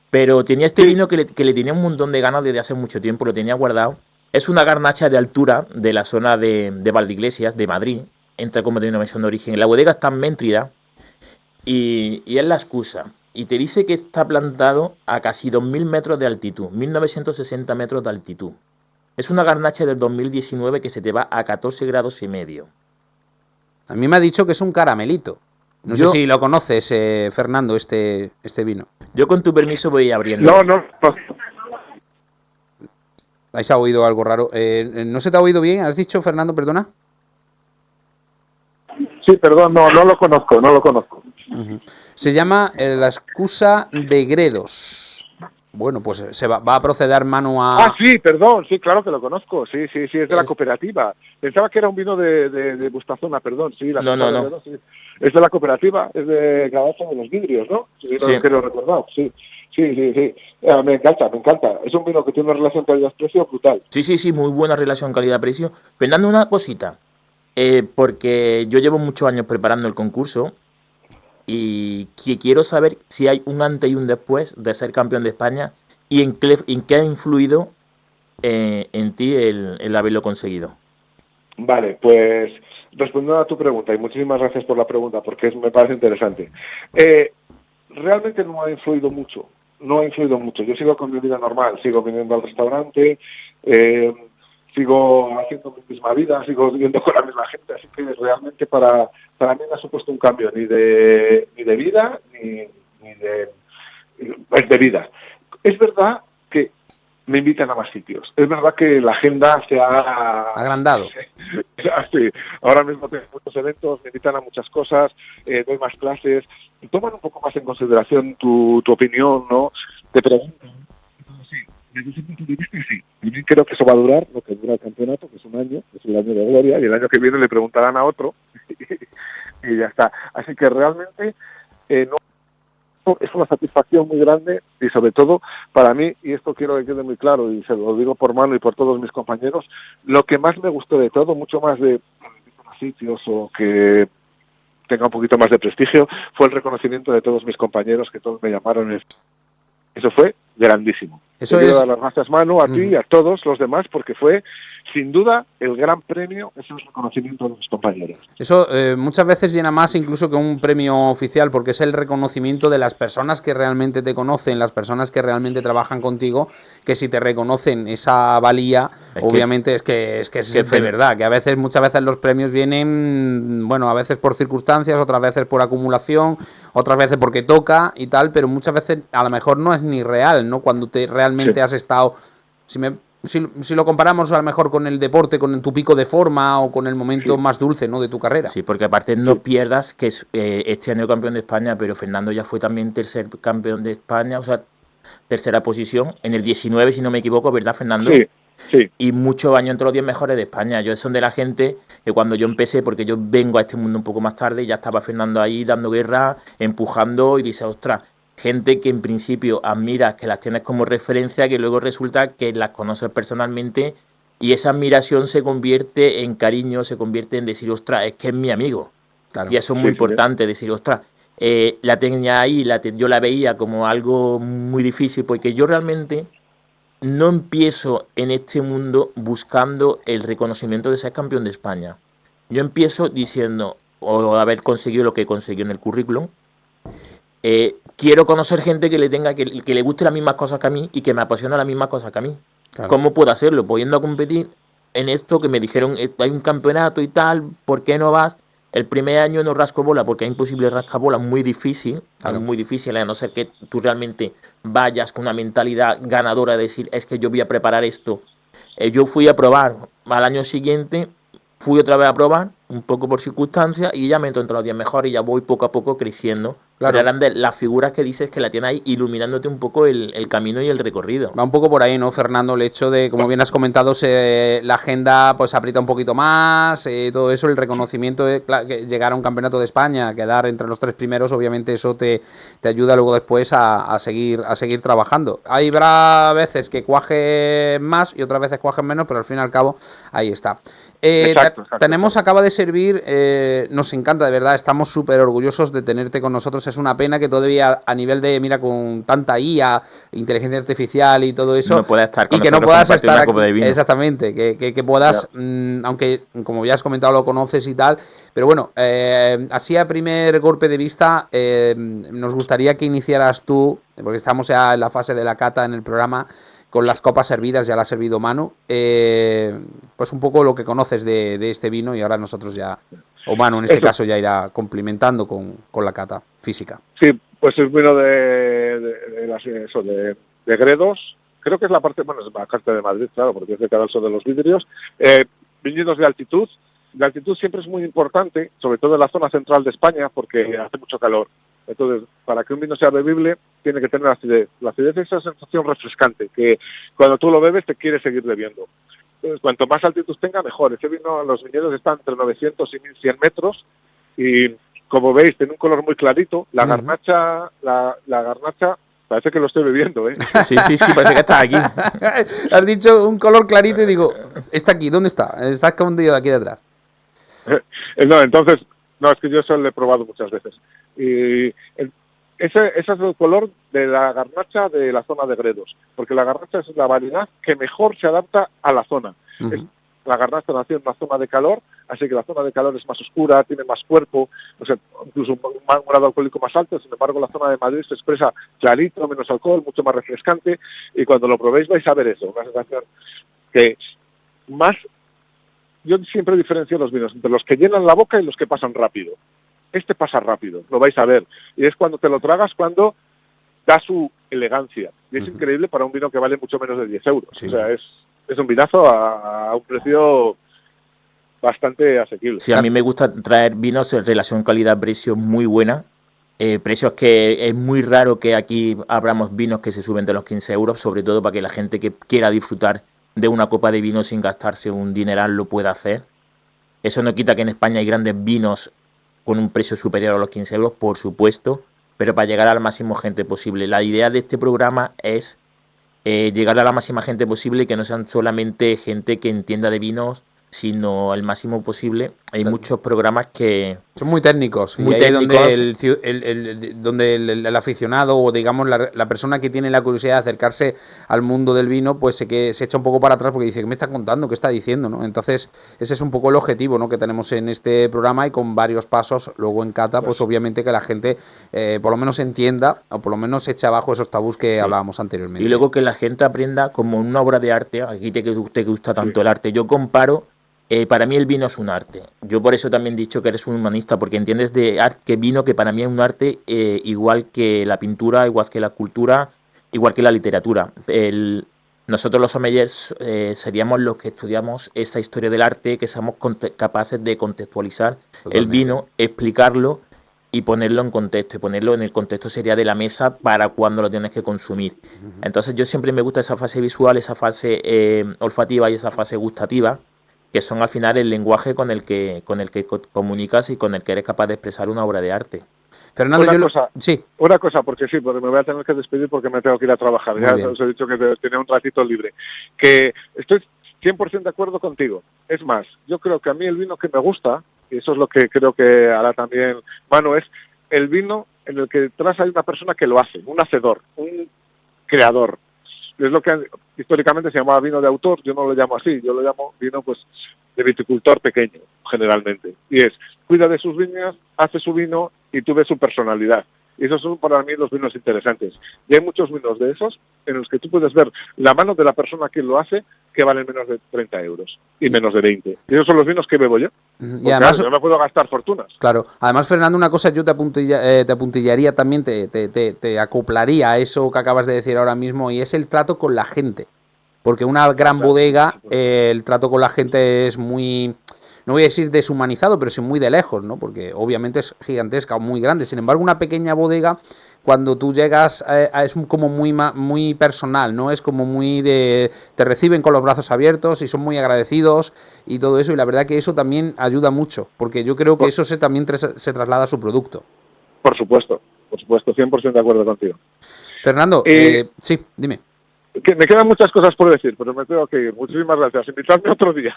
Pero tenía este vino que le tenía un montón de ganas desde hace mucho tiempo, lo tenía guardado. Es una garnacha de altura de la zona de Valdeiglesias, de Madrid. Entra como denominación de origen. La bodega está en Méntrida y es la excusa. Y te dice que está plantado a casi 2.000 metros de altitud, 1.960 metros de altitud. Es una garnacha del 2019 que se te va a 14 grados y medio. A mí me ha dicho que es un caramelito. No sé si lo conoces, Fernando, este vino. Yo con tu permiso voy abriendo. No. ¿Habéis oído algo raro? ¿No se te ha oído bien? ¿Has dicho, Fernando, perdona? Sí, perdón, no lo conozco. Uh-huh. Se llama la excusa de Gredos. Bueno, pues se va a proceder Manu a... Ah, sí, perdón, sí, claro que lo conozco, sí, es de la cooperativa. Pensaba que era un vino de Bustazona, perdón, sí. No. Gredos, sí. Es de la cooperativa, es de Grabazo de los Vidrios, ¿no? Sí. Quiero recordar, sí. Me encanta. Es un vino que tiene una relación calidad-precio brutal. Sí, muy buena relación calidad-precio. Fernando, una cosita. Porque yo llevo muchos años preparando el concurso y que quiero saber si hay un antes y un después de ser campeón de España y en qué ha influido en ti el haberlo conseguido. Vale, pues respondiendo a tu pregunta, y muchísimas gracias por la pregunta porque me parece interesante. Realmente no ha influido mucho. Yo sigo con mi vida normal, sigo viniendo al restaurante, sigo haciendo mi misma vida, sigo viviendo con la misma gente, así que realmente para mí no ha supuesto un cambio ni de vida, ni bebidas. Es verdad que me invitan a más sitios. Es verdad que la agenda se ha agrandado. Sí, ahora mismo tengo muchos eventos, me invitan a muchas cosas, doy más clases, y toman un poco más en consideración tu opinión, ¿no? Te preguntan. Sí, desde ese punto de vista sí. Yo creo que eso va a durar lo que dura el campeonato, que es un año, es el año de gloria, y el año que viene le preguntarán a otro y ya está. Así que realmente no es una satisfacción muy grande y sobre todo para mí, y esto quiero que quede muy claro y se lo digo por Manu y por todos mis compañeros, lo que más me gustó de todo, mucho más de sitios o que tenga un poquito más de prestigio, fue el reconocimiento de todos mis compañeros, que todos me llamaron. Eso fue grandísimo. Eso Te quiero es... dar las gracias, Manu, a ti y a todos los demás, porque fue, sin duda, el gran premio, ese es el reconocimiento de los compañeros. Eso muchas veces llena más incluso que un premio oficial, porque es el reconocimiento de las personas que realmente te conocen, las personas que realmente trabajan contigo, que si te reconocen esa valía, obviamente es que es de verdad, que muchas veces los premios vienen, bueno, a veces por circunstancias, otras veces por acumulación, otras veces porque toca y tal, pero muchas veces a lo mejor no es ni real, ¿no? Cuando te realmente has estado... Si lo comparamos a lo mejor con el deporte, con tu pico de forma o con el momento más dulce, ¿no?, de tu carrera. Sí, porque aparte no pierdas que este año campeón de España, pero Fernando ya fue también tercer campeón de España, o sea, tercera posición en el 19, si no me equivoco, ¿verdad, Fernando? Sí. Y muchos años entre los 10 mejores de España. Yo son de la gente que cuando yo empecé, porque yo vengo a este mundo un poco más tarde, ya estaba Fernando ahí dando guerra, empujando y dice, ostras, gente que en principio admiras, que las tienes como referencia, que luego resulta que las conoces personalmente y esa admiración se convierte en cariño, se convierte en decir, ostras, es que es mi amigo. Claro. Y eso es muy importante, decir, ostras, la tenía ahí, yo la veía como algo muy difícil, porque yo realmente no empiezo en este mundo buscando el reconocimiento de ser campeón de España. Yo empiezo diciendo, o haber conseguido lo que conseguí en el currículum, quiero conocer gente que le guste las mismas cosas que a mí y que me apasiona las mismas cosas que a mí. Claro. ¿Cómo puedo hacerlo? Pues yendo a competir en esto que me dijeron, hay un campeonato y tal, ¿por qué no vas? El primer año no rasco bola porque es imposible rascar bola, muy difícil, claro. Es muy difícil, a no ser que tú realmente vayas con una mentalidad ganadora de decir, es que yo voy a preparar esto. Yo fui a probar, al año siguiente fui otra vez a probar, un poco por circunstancias, y ya me entro entre los 10 mejores y ya voy poco a poco creciendo. Claro. Pero eran de las figuras que dices que la tienes ahí iluminándote un poco el camino y el recorrido. Va un poco por ahí, ¿no, Fernando? El hecho de, como bien has comentado, la agenda pues aprieta un poquito más, todo eso, el reconocimiento de llegar a un campeonato de España, quedar entre los 3 primeros, obviamente eso te ayuda luego después a seguir trabajando. Habrá veces que cuaje más y otras veces cuajen menos, pero al fin y al cabo ahí está. Exacto. Acaba de servir, nos encanta, de verdad, estamos súper orgullosos de tenerte con nosotros. Es una pena que todavía a nivel de, mira, con tanta IA, inteligencia artificial y todo eso, no puedas estar con y que no puedas estar aquí, de vino. Exactamente, que puedas, aunque como ya has comentado lo conoces y tal, pero bueno, así a primer golpe de vista, nos gustaría que iniciaras tú, porque estamos ya en la fase de la cata en el programa, con las copas servidas, ya la ha servido Manu, pues un poco lo que conoces de este vino, y ahora nosotros ya, o Manu en este caso, ya irá complementando con la cata física. Sí, pues es vino de Gredos, creo que es la parte, bueno, es la carta de Madrid, claro, porque es de Cadalso de los Vidrios, viñedos de altitud. La altitud siempre es muy importante, sobre todo en la zona central de España, porque hace mucho calor. Entonces, para que un vino sea bebible, tiene que tener acidez. La acidez es esa sensación refrescante, que cuando tú lo bebes te quieres seguir bebiendo. Entonces, cuanto más altitud tenga, mejor. Este vino, los viñedos están entre 900 y 1100 metros, y como veis, tiene un color muy clarito. La garnacha, la garnacha, parece que lo estoy bebiendo, ¿eh? Sí, parece que está aquí. Has dicho un color clarito y digo, está aquí, ¿dónde está? Está escondido aquí detrás. No, entonces, no, es que yo eso lo he probado muchas veces. Y ese es el color de la garnacha de la zona de Gredos, porque la garnacha es la variedad que mejor se adapta a la zona. La garnacha nació en una zona de calor, así que la zona de calor es más oscura, tiene más cuerpo, o sea, incluso un grado alcohólico más alto. Sin embargo, la zona de Madrid se expresa clarito, menos alcohol, mucho más refrescante, y cuando lo probéis vais a ver eso, una sensación que más... Yo siempre diferencio los vinos entre los que llenan la boca y los que pasan rápido. Este pasa rápido, lo vais a ver. Y es cuando te lo tragas, cuando da su elegancia. Y es increíble para un vino que vale mucho menos de 10 euros. Sí. O sea, es un vinazo a un precio bastante asequible. Sí, a mí me gusta traer vinos en relación calidad-precio muy buena. Precios que es muy raro que aquí abramos vinos que se suben de los 15 euros, sobre todo para que la gente que quiera disfrutar de una copa de vino sin gastarse un dineral lo pueda hacer. Eso no quita que en España hay grandes vinos con un precio superior a los 15 euros, por supuesto, pero para llegar a la máxima gente posible. La idea de este programa es llegar a la máxima gente posible y que no sean solamente gente que entienda de vinos, sino el máximo posible. Hay muchos programas que son muy técnicos. Muy y ahí técnicos. donde el aficionado o digamos la persona que tiene la curiosidad de acercarse al mundo del vino, pues se echa un poco para atrás porque dice, ¿qué me está contando? ¿Qué está diciendo? ¿No? Entonces, ese es un poco el objetivo, ¿no?, que tenemos en este programa, y con varios pasos luego en cata, pues obviamente que la gente por lo menos entienda o por lo menos eche abajo esos tabús que hablábamos anteriormente. Y luego que la gente aprenda como una obra de arte. Aquí te gusta tanto el arte. Yo comparo. Para mí el vino es un arte. Yo por eso también he dicho que eres un humanista, porque entiendes de arte, que vino, que para mí es un arte igual que la pintura, igual que la escultura, igual que la literatura. Nosotros los sommeliers seríamos los que estudiamos esa historia del arte, que somos capaces de contextualizar el vino, explicarlo y ponerlo en contexto. Y ponerlo en el contexto sería de la mesa para cuando lo tienes que consumir. Entonces yo siempre me gusta esa fase visual, esa fase olfativa y esa fase gustativa, que son al final el lenguaje con el que comunicas y con el que eres capaz de expresar una obra de arte. Fernando, una cosa, porque me voy a tener que despedir porque me tengo que ir a trabajar. Ya os he dicho que tenía un ratito libre. Que estoy 100% de acuerdo contigo. Es más, yo creo que a mí el vino que me gusta, y eso es lo que creo que hará también Manu, es el vino en el que detrás hay una persona que lo hace, un hacedor, un creador. Es lo que históricamente se llamaba vino de autor. Yo no lo llamo así, yo lo llamo vino pues de viticultor pequeño, generalmente. Y es, cuida de sus viñas, hace su vino y tú ves su personalidad. Y esos son para mí los vinos interesantes. Y hay muchos vinos de esos en los que tú puedes ver la mano de la persona que lo hace, que valen menos de 30 euros y menos de 20. Y esos son los vinos que bebo yo. Y además, claro, yo me puedo gastar fortunas. Claro. Además, Fernando, una cosa yo te apuntillaría también, te acoplaría a eso que acabas de decir ahora mismo, y es el trato con la gente. Porque una gran bodega, el trato con la gente es muy, no voy a decir deshumanizado, pero sí muy de lejos, ¿no? Porque obviamente es gigantesca o muy grande. Sin embargo, una pequeña bodega, cuando tú llegas, es como muy personal, ¿no? Es como muy te reciben con los brazos abiertos y son muy agradecidos y todo eso. Y la verdad que eso también ayuda mucho, porque yo creo que eso también se traslada a su producto. Por supuesto, 100% de acuerdo contigo. Fernando, sí, dime. Que me quedan muchas cosas por decir, pero me tengo que ir. Muchísimas gracias. Invitadme otro día.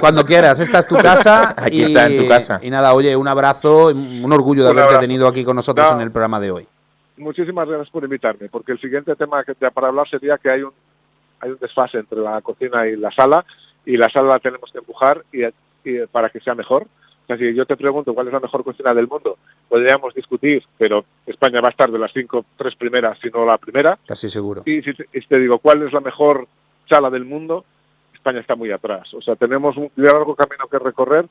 Cuando quieras, esta es tu casa. Aquí está, en tu casa. Y nada, oye, un abrazo, un orgullo de haberte tenido aquí con nosotros en el programa de hoy. Muchísimas gracias por invitarme, porque el siguiente tema para hablar sería que hay un desfase entre la cocina y la sala la tenemos que empujar y para que sea mejor. O sea, si yo te pregunto cuál es la mejor cocina del mundo, podríamos discutir, pero España va a estar de las 3 primeras, si no la primera. Casi seguro. Y si te digo cuál es la mejor sala del mundo, España está muy atrás. O sea, tenemos un largo camino que recorrer.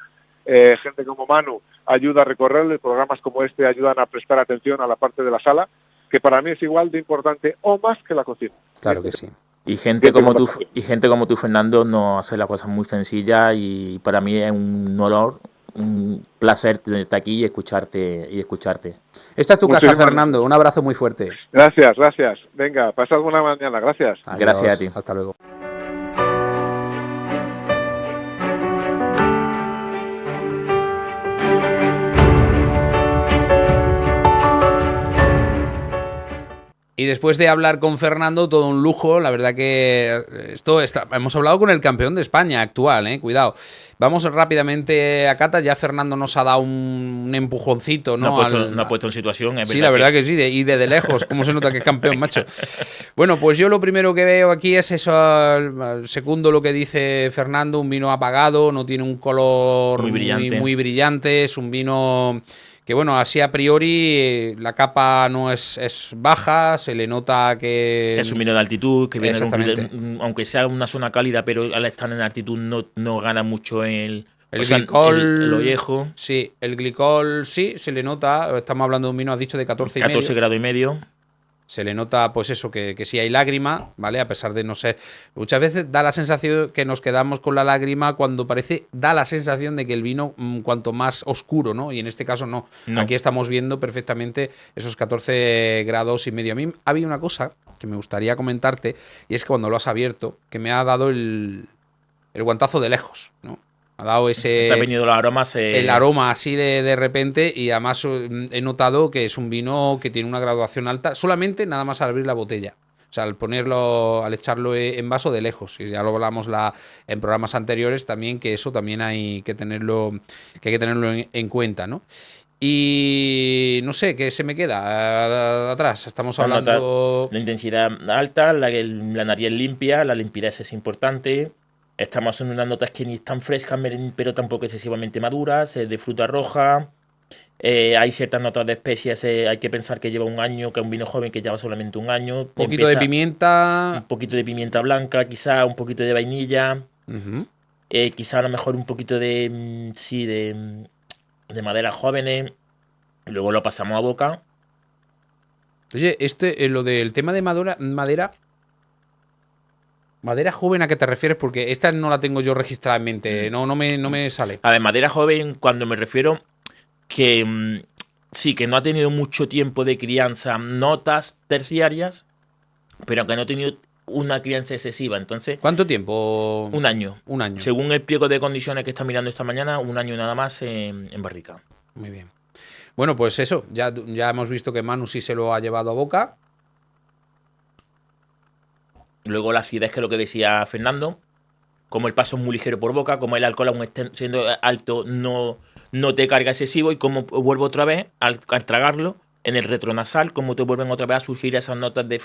Gente como Manu ayuda a recorrerlo, programas como este ayudan a prestar atención a la parte de la sala, que para mí es igual de importante o más que la cocina. Claro que sí. Y gente como tú, Fernando, nos hace las cosas muy sencillas, y para mí es un honor, un placer tenerte aquí y escucharte. Esta es tu casa, Fernando. Un abrazo muy fuerte. Gracias. Venga, pasad buena mañana. Gracias. Adiós. Gracias a ti. Hasta luego. Y después de hablar con Fernando, todo un lujo, la verdad que hemos hablado con el campeón de España actual, cuidado. Vamos rápidamente a cata, ya Fernando nos ha dado un empujoncito, ¿no? Nos ha puesto en situación, es sí, la verdad que sí, y desde lejos, cómo se nota que es campeón, macho. Bueno, pues yo lo primero que veo aquí es eso, segundo lo que dice Fernando, un vino apagado, no tiene un color muy brillante, es un vino que, bueno, así a priori la capa no es baja, se le nota que es un vino de altitud, que viene aunque sea una zona cálida, pero al estar en altitud no gana mucho el glicol, el ollejo. Sí, el glicol sí, se le nota. Estamos hablando de un vino, has dicho, de 14 grados y medio. Se le nota, pues eso, que sí hay lágrima, ¿vale? A pesar de no ser... Muchas veces da la sensación que nos quedamos con la lágrima cuando da la sensación de que el vino, cuanto más oscuro, ¿no? Y en este caso no. Aquí estamos viendo perfectamente esos 14 grados y medio. A mí había una cosa que me gustaría comentarte, y es que cuando lo has abierto, que me ha dado el guantazo de lejos, ¿no? Ha dado ese... Te ha venido los aromas... El aroma así de repente, y además he notado que es un vino que tiene una graduación alta, solamente nada más al abrir la botella. O sea, al echarlo en vaso de lejos. Y ya lo hablamos en programas anteriores también, que eso también hay que tenerlo en cuenta, ¿no? Y no sé, ¿qué se me queda atrás? Estamos hablando... La intensidad alta, la nariz limpia, la limpidez es importante. Estamos en unas notas que ni están frescas, pero tampoco excesivamente maduras, de fruta roja. Hay ciertas notas de especias, hay que pensar que lleva un año, que es un vino joven que lleva solamente un año. Un poquito de pimienta. Un poquito de pimienta blanca, quizá un poquito de vainilla. Quizá a lo mejor un poquito de maderas jóvenes. Luego lo pasamos a boca. Oye, lo del tema de madera... ¿Madera joven a qué te refieres? Porque esta no la tengo yo registrada en mente, no me sale. A ver, madera joven, cuando me refiero que sí, que no ha tenido mucho tiempo de crianza, notas terciarias, pero que no ha tenido una crianza excesiva. Entonces, ¿cuánto tiempo? Un año. Un año. Según el pliego de condiciones que está mirando esta mañana, un año nada más en barrica. Muy bien. Bueno, pues eso, ya hemos visto que Manu sí se lo ha llevado a boca. Luego la acidez, que es lo que decía Fernando, como el paso es muy ligero por boca, como el alcohol aún siendo alto no te carga excesivo, y como vuelvo otra vez al tragarlo en el retronasal, como te vuelven otra vez a surgir esas notas de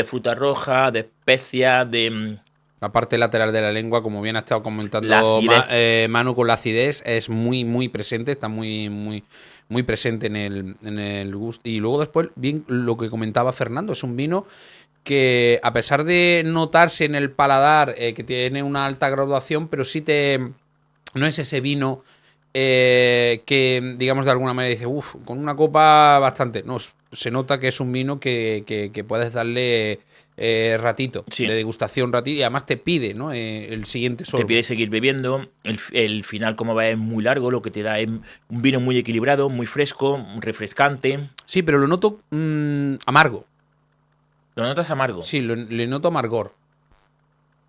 fruta roja, de especias, de... La parte lateral de la lengua, como bien ha estado comentando Manu, con la acidez, es muy, muy presente, está muy, muy, muy presente en el gusto. Y luego después, bien lo que comentaba Fernando, es un vino que, a pesar de notarse en el paladar que tiene una alta graduación, pero sí no es ese vino que, digamos, de alguna manera dice, con una copa bastante. No, se nota que es un vino que puedes darle ratito, de degustación, ratito, y además te pide, ¿no? El siguiente sorbo. Te pide seguir bebiendo. El final, como ves, es muy largo, lo que te da es un vino muy equilibrado, muy fresco, refrescante. Sí, pero lo noto amargo. ¿Lo notas amargo? Sí, le noto amargor.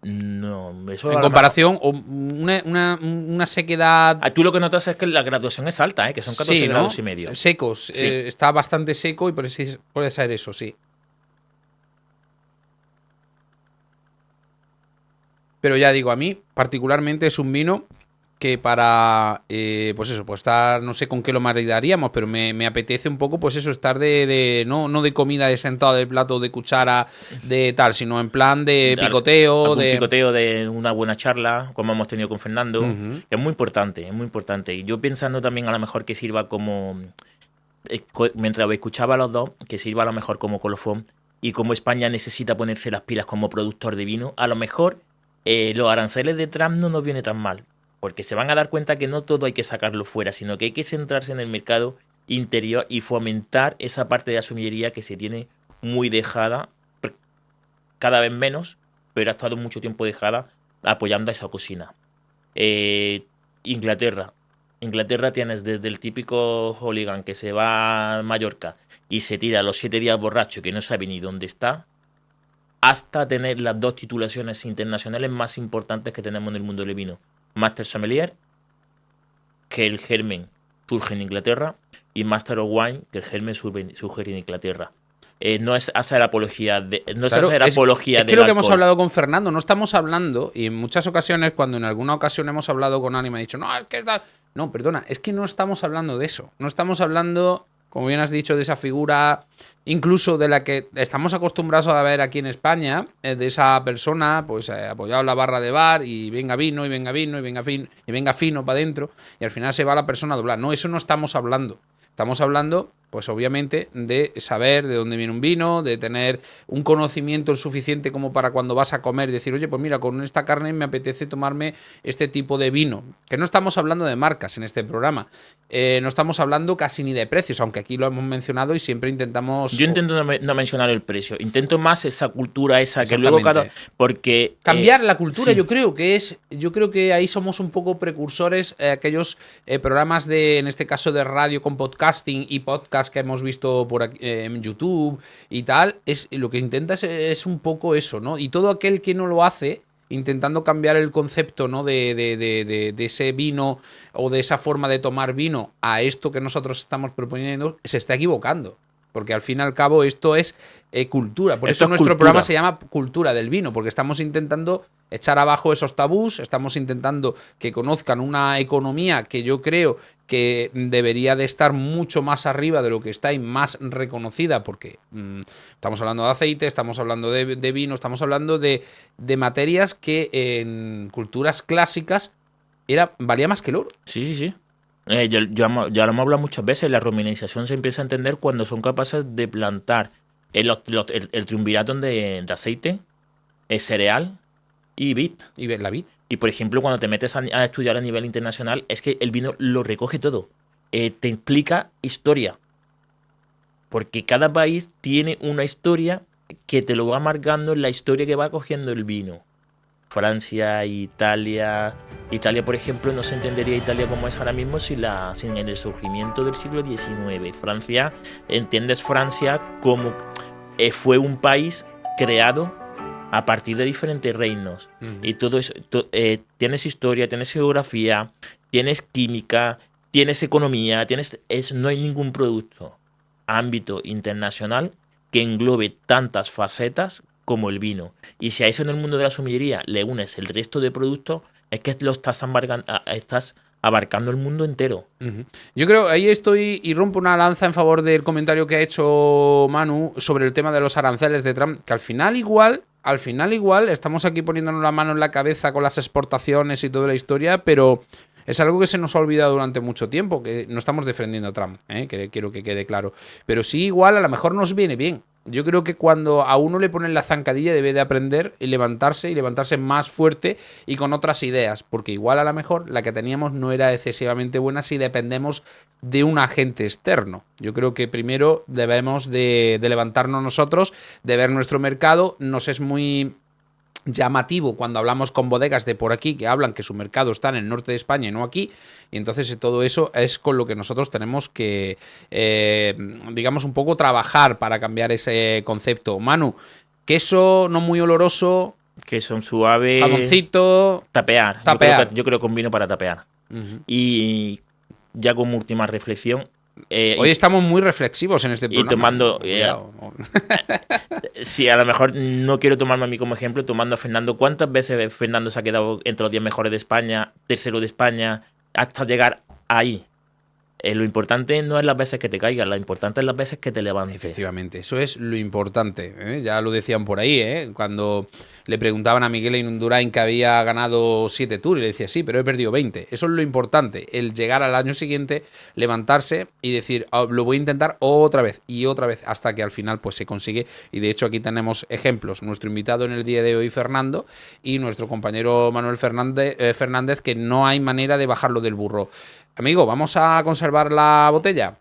No, eso en comparación, una sequedad... Tú lo que notas es que la graduación es alta, que son 14 grados y medio. Secos, sí. Está bastante seco, y puede ser eso, sí. Pero ya digo, a mí particularmente es un vino que para, pues eso, pues estar, no sé con qué lo maridaríamos, pero me apetece un poco, pues eso, estar no de comida, de sentado, de plato, de cuchara, de tal, sino en plan de picoteo. Picoteo, de una buena charla, como hemos tenido con Fernando. Es muy importante, es muy importante. Y yo pensando también a lo mejor que sirva como, mientras escuchaba a los dos, que sirva a lo mejor como colofón, y como España necesita ponerse las pilas como productor de vino, a lo mejor los aranceles de Trump no nos viene tan mal. Porque se van a dar cuenta que no todo hay que sacarlo fuera, sino que hay que centrarse en el mercado interior y fomentar esa parte de la sommellería que se tiene muy dejada, cada vez menos, pero ha estado mucho tiempo dejada, apoyando a esa cocina. Inglaterra tienes desde el típico hooligan que se va a Mallorca y se tira los 7 días borracho que no sabe ni dónde está, hasta tener las 2 titulaciones internacionales más importantes que tenemos en el mundo del vino. Master Sommelier, que el germen surge en Inglaterra, y Master of Wine, que el germen surge en Inglaterra. No es hacer apología de, no es hacer apología de. Es que lo que hemos hablado con Fernando, no estamos hablando, y en muchas ocasiones, cuando en alguna ocasión hemos hablado con Ani, me ha dicho, no, es que no, perdona, es que no estamos hablando de eso. No estamos hablando, como bien has dicho, de esa figura, incluso de la que estamos acostumbrados a ver aquí en España, de esa persona, pues apoyado en la barra de bar, y venga vino, y venga vino, y venga fino para adentro, y al final se va la persona a doblar. No, eso no estamos hablando. Estamos hablando Pues obviamente de saber de dónde viene un vino, de tener un conocimiento el suficiente como para cuando vas a comer decir, oye, pues mira, con esta carne me apetece tomarme este tipo de vino. Que no estamos hablando de marcas en este programa, no estamos hablando casi ni de precios, aunque aquí lo hemos mencionado y siempre intentamos... Yo intento no mencionar el precio, intento más esa cultura, esa que luego cada... Porque... Cambiar la cultura, sí. yo creo que ahí somos un poco precursores, aquellos programas de, en este caso de radio con podcasting y podcast que hemos visto por aquí, en YouTube y tal, es lo que intentas es un poco eso, ¿no? Y todo aquel que no lo hace, intentando cambiar el concepto, ¿no? de ese vino o de esa forma de tomar vino a esto que nosotros estamos proponiendo, se está equivocando. Porque al fin y al cabo esto es cultura. Por eso nuestro programa se llama Cultura del Vino, porque estamos intentando echar abajo esos tabús, estamos intentando que conozcan una economía que yo creo que debería de estar mucho más arriba de lo que está y más reconocida, porque estamos hablando de aceite, estamos hablando de vino, estamos hablando de materias que en culturas clásicas valía más que el oro. Sí, sí, sí. Ya lo hemos hablado muchas veces, la romanización se empieza a entender cuando son capaces de plantar el triunvirato de aceite, cereal y vid. Y la vid. Y por ejemplo, cuando te metes a estudiar a nivel internacional, es que el vino lo recoge todo. Te explica historia. Porque cada país tiene una historia que te lo va marcando en la historia que va cogiendo el vino. Francia, Italia. Italia, por ejemplo, no se entendería Italia como es ahora mismo sin el surgimiento del siglo XIX. Francia, entiendes Francia como fue un país creado a partir de diferentes reinos. Y todo eso, tienes historia, tienes geografía, tienes química, tienes economía, no hay ningún producto ámbito internacional que englobe tantas facetas como el vino. Y si a eso en el mundo de la sommellería le unes el resto de productos, es que lo estás abarcando el mundo entero. Yo creo, ahí estoy y rompo una lanza en favor del comentario que ha hecho Manu sobre el tema de los aranceles de Trump, que al final igual estamos aquí poniéndonos la mano en la cabeza con las exportaciones y toda la historia, pero es algo que se nos ha olvidado durante mucho tiempo, que no estamos defendiendo a Trump, que quiero que quede claro. Pero sí, igual a lo mejor nos viene bien. Yo creo que cuando a uno le ponen la zancadilla debe de aprender y levantarse más fuerte y con otras ideas, porque igual a lo mejor la que teníamos no era excesivamente buena si dependemos de un agente externo. Yo creo que primero debemos de levantarnos nosotros, de ver nuestro mercado. Nos es muy llamativo cuando hablamos con bodegas de por aquí que hablan que su mercado está en el norte de España y no aquí, y entonces todo eso es con lo que nosotros tenemos que digamos un poco trabajar para cambiar ese concepto. Manu, queso no muy oloroso, queso suave, jamoncito, tapear. Yo creo que con vino para tapear. Y ya como última reflexión, hoy estamos muy reflexivos en este programa. Y tomando... sí, a lo mejor no quiero tomarme a mí como ejemplo, tomando a Fernando. ¿Cuántas veces Fernando se ha quedado entre los 10 mejores de España, tercero de España, hasta llegar ahí? Lo importante no es las veces que te caigas, lo importante es las veces que te levantes. Efectivamente, eso es lo importante, ¿eh? Ya lo decían por ahí, ¿eh? Cuando le preguntaban a Miguel Indurain que había ganado 7 Tours y le decía, sí, pero he perdido 20. Eso es lo importante, el llegar al año siguiente, levantarse y decir, lo voy a intentar otra vez y otra vez, hasta que al final pues se consigue. Y de hecho aquí tenemos ejemplos, nuestro invitado en el día de hoy, Fernando, y nuestro compañero Manuel Fernández, que no hay manera de bajarlo del burro. Amigo, ¿vamos a conservar la botella?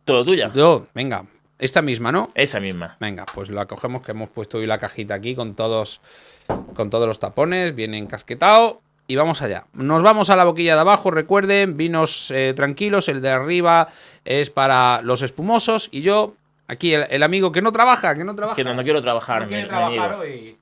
Todo tuya. Venga, esta misma, ¿no? Esa misma. Venga, pues la cogemos, que hemos puesto hoy la cajita aquí con todos los tapones, bien encasquetado, y vamos allá. Nos vamos a la boquilla de abajo, recuerden, vinos tranquilos, el de arriba es para los espumosos, y yo, aquí el amigo que no trabaja. Que no quiero trabajar. No quiere trabajar hoy.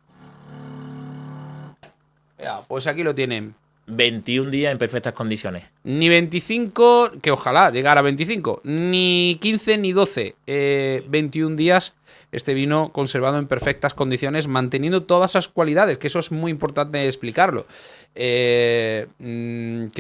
Ya, pues aquí lo tienen. 21 días en perfectas condiciones. Ni 25, que ojalá llegara a 25, ni 15 ni 12. 21 días este vino conservado en perfectas condiciones, manteniendo todas esas cualidades, que eso es muy importante explicarlo. Que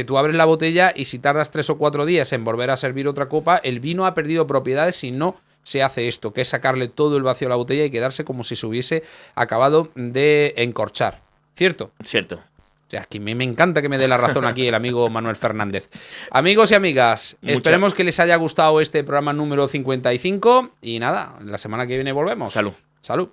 tú abres la botella y si tardas 3 o 4 días en volver a servir otra copa, el vino ha perdido propiedades si no se hace esto, que es sacarle todo el vacío a la botella y quedarse como si se hubiese acabado de encorchar. ¿Cierto? Cierto. O sea, que me encanta que me dé la razón aquí el amigo Manuel Fernández. Amigos y amigas, esperemos que les haya gustado este programa número 55 y nada, la semana que viene volvemos. Salud. Salud.